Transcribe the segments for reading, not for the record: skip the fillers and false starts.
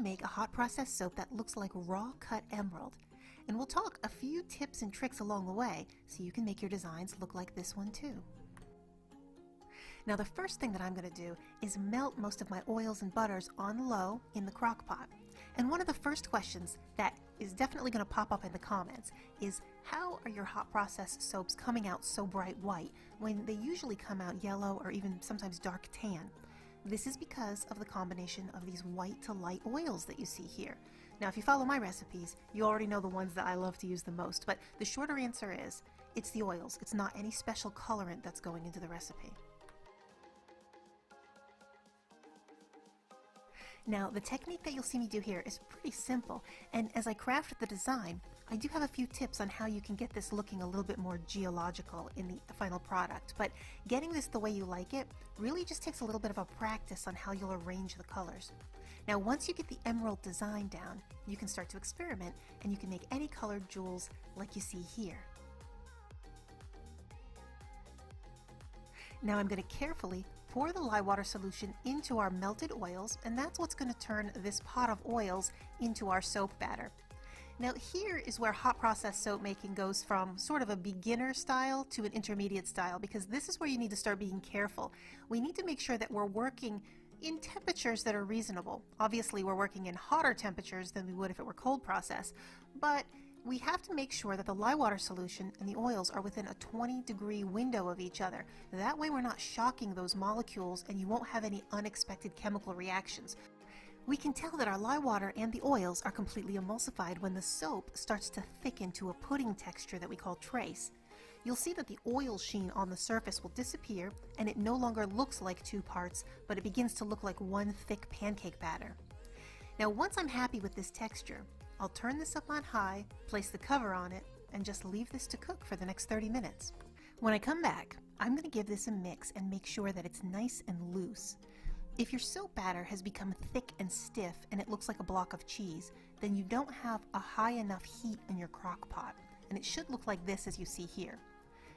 make a hot process soap that looks like raw cut emerald. And we'll talk a few tips and tricks along the way so you can make your designs look like this one too. Now the first thing that I'm going to do is melt most of my oils and butters on low in the crock pot. And one of the first questions that is definitely going to pop up in the comments is, how are your hot process soaps coming out so bright white when they usually come out yellow or even sometimes dark tan? This is because of the combination of these white to light oils that you see here. Now if you follow my recipes, you already know the ones that I love to use the most, but the shorter answer is, it's the oils. It's not any special colorant that's going into the recipe. Now, the technique that you'll see me do here is pretty simple, and as I craft the design, I do have a few tips on how you can get this looking a little bit more geological in the final product, but getting this the way you like it really just takes a little bit of a practice on how you'll arrange the colors. Now, once you get the emerald design down, you can start to experiment, and you can make any colored jewels like you see here. Now I'm going to carefully pour the lye water solution into our melted oils, and that's what's going to turn this pot of oils into our soap batter. Now here is where hot process soap making goes from sort of a beginner style to an intermediate style, because this is where you need to start being careful. We need to make sure that we're working in temperatures that are reasonable. Obviously we're working in hotter temperatures than we would if it were cold process, but we have to make sure that the lye water solution and the oils are within a 20-degree window of each other. That way we're not shocking those molecules and you won't have any unexpected chemical reactions. We can tell that our lye water and the oils are completely emulsified when the soap starts to thicken to a pudding texture that we call trace. You'll see that the oil sheen on the surface will disappear and it no longer looks like two parts, but it begins to look like one thick pancake batter. Now once I'm happy with this texture, I'll turn this up on high, place the cover on it, and just leave this to cook for the next 30 minutes. When I come back, I'm going to give this a mix and make sure that it's nice and loose. If your soap batter has become thick and stiff and it looks like a block of cheese, then you don't have a high enough heat in your crock pot, and it should look like this as you see here.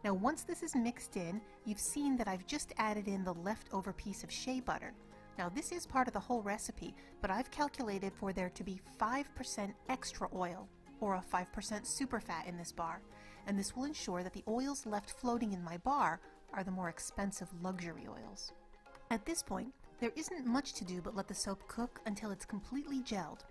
Now once this is mixed in, you've seen that I've just added in the leftover piece of shea butter. Now this is part of the whole recipe, but I've calculated for there to be 5% extra oil, or a 5% super fat in this bar, and this will ensure that the oils left floating in my bar are the more expensive luxury oils. At this point, there isn't much to do but let the soap cook until it's completely gelled.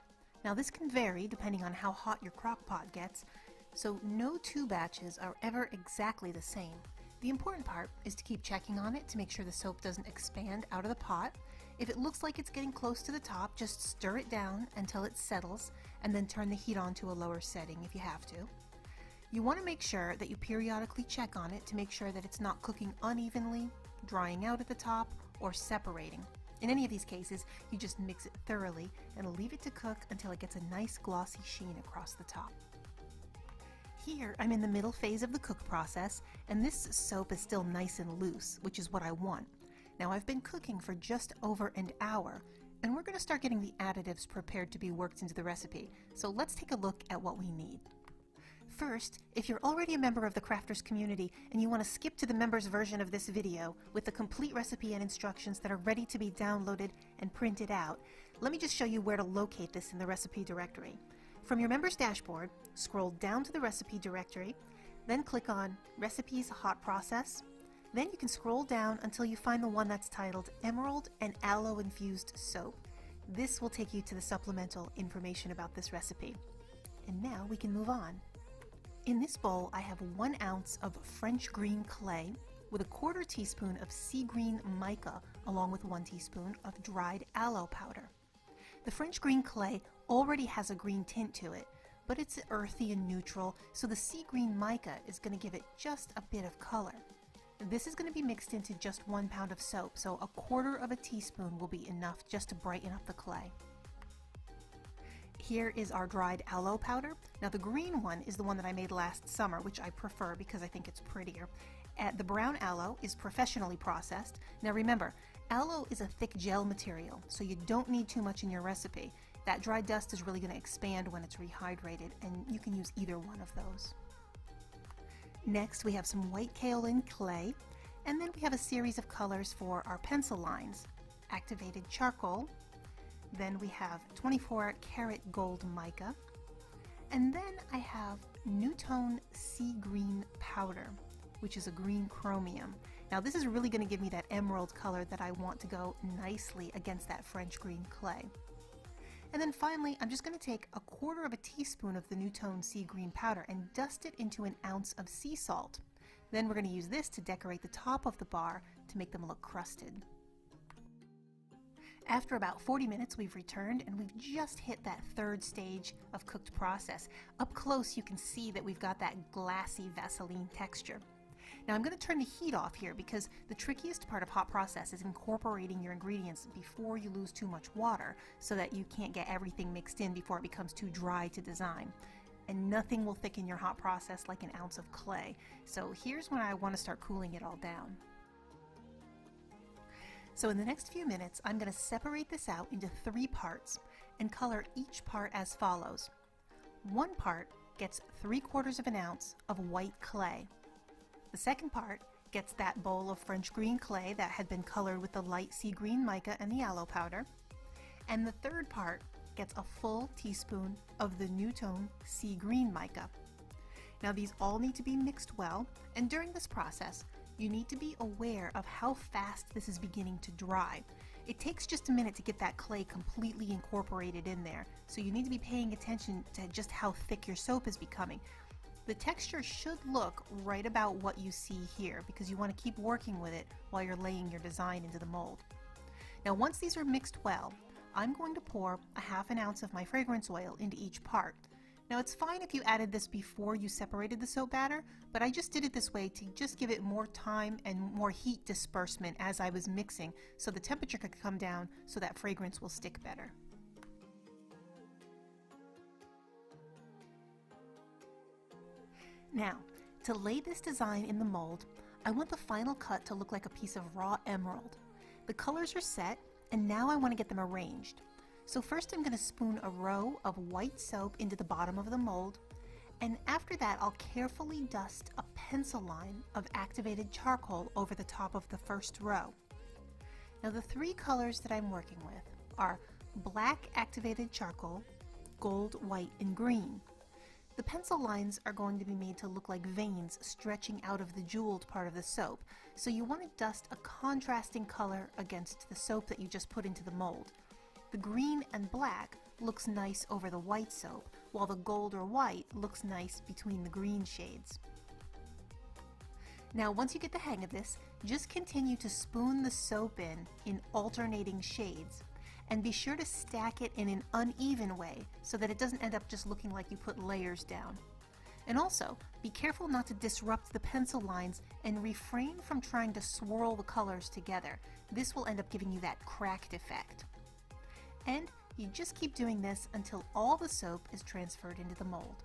Now this can vary depending on how hot your crock pot gets, so no two batches are ever exactly the same. The important part is to keep checking on it to make sure the soap doesn't expand out of the pot. If it looks like it's getting close to the top, just stir it down until it settles and then turn the heat on to a lower setting if you have to. You want to make sure that you periodically check on it to make sure that it's not cooking unevenly, drying out at the top, or separating. In any of these cases, you just mix it thoroughly and leave it to cook until it gets a nice glossy sheen across the top. Here I'm in the middle phase of the cook process, and this soap is still nice and loose, which is what I want. Now I've been cooking for just over an hour, and we're going to start getting the additives prepared to be worked into the recipe, so let's take a look at what we need. First, if you're already a member of the Crafters community and you want to skip to the members version of this video with the complete recipe and instructions that are ready to be downloaded and printed out, let me just show you where to locate this in the recipe directory. From your members dashboard, scroll down to the recipe directory, then click on Recipes Hot Process. Then you can scroll down until you find the one that's titled Emerald and Aloe Infused Soap. This will take you to the supplemental information about this recipe. And now we can move on. In this bowl I have 1 ounce of French green clay with a 1/4 teaspoon of sea green mica along with 1 teaspoon of dried aloe powder. The French green clay already has a green tint to it, but it's earthy and neutral, so the sea green mica is going to give it just a bit of color. This is going to be mixed into just 1 pound of soap, so a 1/4 teaspoon will be enough just to brighten up the clay. Here is our dried aloe powder. Now the green one is the one that I made last summer, which I prefer because I think it's prettier. The brown aloe is professionally processed. Now remember, aloe is a thick gel material, so you don't need too much in your recipe. That dry dust is really going to expand when it's rehydrated, and you can use either one of those. Next we have some white kaolin clay, and then we have a series of colors for our pencil lines. Activated charcoal, Then we have 24 karat gold mica. And then I have Nutone Sea Green powder, which is a green chromium. Now this is really going to give me that emerald color that I want to go nicely against that French green clay. And then finally, I'm just going to take 1/4 teaspoon of the Nutone Sea Green powder and dust it into an ounce of sea salt. Then we're going to use this to decorate the top of the bar to make them look crusted. After about 40 minutes, we've returned and we've just hit that 3rd stage of cooked process. Up close, you can see that we've got that glassy Vaseline texture. Now I'm going to turn the heat off here because the trickiest part of hot process is incorporating your ingredients before you lose too much water so that you can't get everything mixed in before it becomes too dry to design. And nothing will thicken your hot process like an ounce of clay. So here's when I want to start cooling it all down. So in the next few minutes, I'm going to separate this out into 3 parts and color each part as follows. One part gets 3/4 of an ounce of white clay. The second part gets that bowl of French green clay that had been colored with the light sea green mica and the aloe powder. And the third part gets a full teaspoon of the Nutone Sea Green mica. Now these all need to be mixed well, and during this process, you need to be aware of how fast this is beginning to dry. It takes just a minute to get that clay completely incorporated in there, so you need to be paying attention to just how thick your soap is becoming. The texture should look right about what you see here because you want to keep working with it while you're laying your design into the mold. Now once these are mixed well, I'm going to pour 1/2 ounce of my fragrance oil into each part. Now it's fine if you added this before you separated the soap batter, but I just did it this way to just give it more time and more heat disbursement as I was mixing so the temperature could come down so that fragrance will stick better. Now, to lay this design in the mold, I want the final cut to look like a piece of raw emerald. The colors are set, and now I want to get them arranged. So first I'm going to spoon a row of white soap into the bottom of the mold, and after that I'll carefully dust a pencil line of activated charcoal over the top of the first row. Now the 3 colors that I'm working with are black activated charcoal, gold, white, and green. The pencil lines are going to be made to look like veins stretching out of the jeweled part of the soap, so you want to dust a contrasting color against the soap that you just put into the mold. The green and black looks nice over the white soap, while the gold or white looks nice between the green shades. Now once you get the hang of this, just continue to spoon the soap in alternating shades. And be sure to stack it in an uneven way so that it doesn't end up just looking like you put layers down. And also, be careful not to disrupt the pencil lines and refrain from trying to swirl the colors together. This will end up giving you that cracked effect. And you just keep doing this until all the soap is transferred into the mold.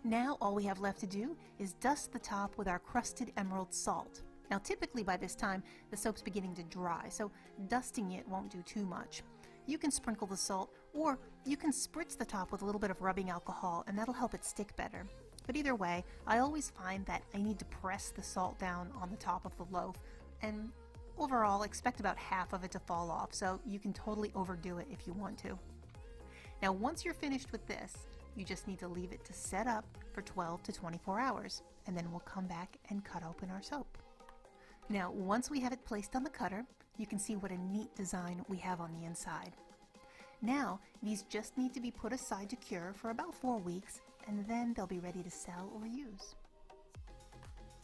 Now all we have left to do is dust the top with our crusted emerald salt. Now typically by this time the soap's beginning to dry, so dusting it won't do too much. You can sprinkle the salt, or you can spritz the top with a little bit of rubbing alcohol, and that'll help it stick better. But either way, I always find that I need to press the salt down on the top of the loaf, and overall expect about half of it to fall off, so you can totally overdo it if you want to. Now once you're finished with this, you just need to leave it to set up for 12 to 24 hours, and then we'll come back and cut open our soap. Now once we have it placed on the cutter, you can see what a neat design we have on the inside. Now these just need to be put aside to cure for about 4 weeks, and then they'll be ready to sell or use.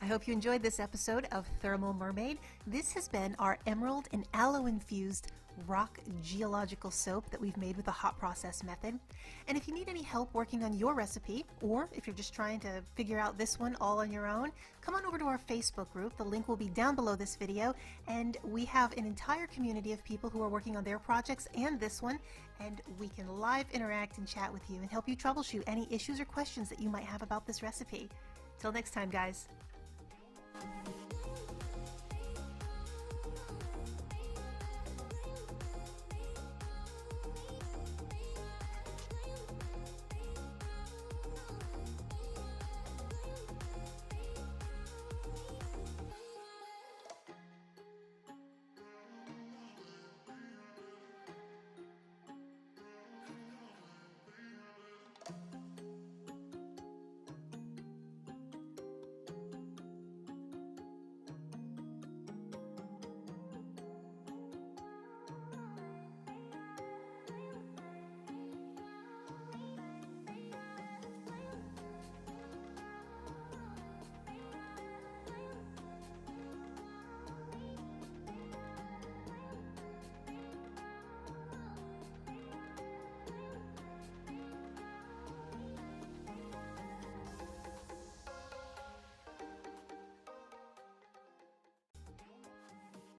I hope you enjoyed this episode of Thermal Mermaid. This has been our emerald and aloe infused rock geological soap that we've made with the hot process method. And if you need any help working on your recipe, or if you're just trying to figure out this one all on your own, come on over to our Facebook group. The link will be down below this video, and we have an entire community of people who are working on their projects and this one, and we can live interact and chat with you and help you troubleshoot any issues or questions that you might have about this recipe. Till next time, guys.